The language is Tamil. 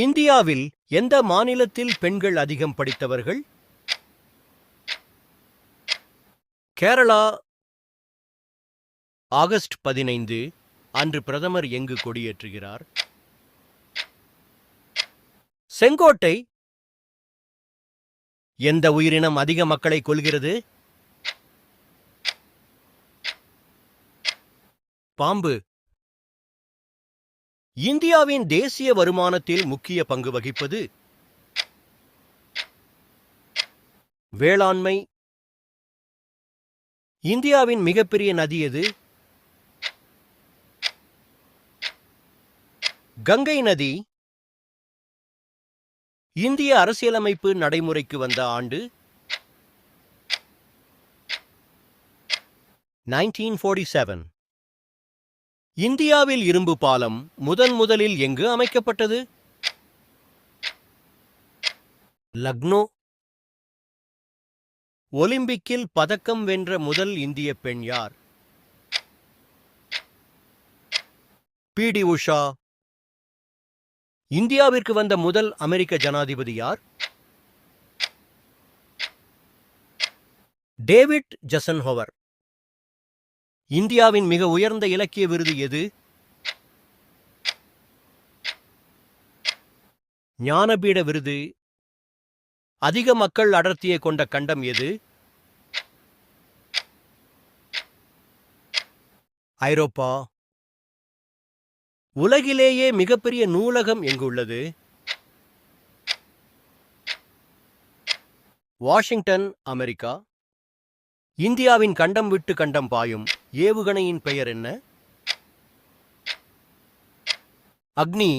இந்தியாவில் எந்த மாநிலத்தில் பெண்கள் அதிகம் படித்தவர்கள்? கேரளா. ஆகஸ்ட் 15 அன்று பிரதமர் எங்கு கொடியேற்றுகிறார்? செங்கோட்டை. எந்த உயிரினம் அதிக மக்களை கொல்கிறது? பாம்பு. இந்தியாவின் தேசிய வருமானத்தில் முக்கிய பங்கு வகிப்பது? வேளாண்மை. இந்தியாவின் மிகப்பெரிய நதி எது? கங்கை நதி. இந்திய அரசியலமைப்பு நடைமுறைக்கு வந்த ஆண்டு? 1947. இந்தியாவில் இரும்பு பாலம் முதலில் எங்கு அமைக்கப்பட்டது? லக்னோ. ஒலிம்பிக்கில் பதக்கம் வென்ற முதல் இந்திய பெண் யார்? பி.டி. உஷா. இந்தியாவிற்கு வந்த முதல் அமெரிக்க ஜனாதிபதி யார்? டேவிட் ஜெசன்ஹோவர். இந்தியாவின் மிக உயர்ந்த இலக்கிய விருது எது? ஞானபீட விருது. அதிக மக்கள் அடர்த்தியை கொண்ட கண்டம் எது? ஐரோப்பா. உலகிலேயே மிகப்பெரிய நூலகம் எங்குள்ளது? Washington, America. இந்தியாவின் கண்டம் விட்டு கண்டம் பாயும் ஏவுகணையின் பெயர் என்ன? அக்னி.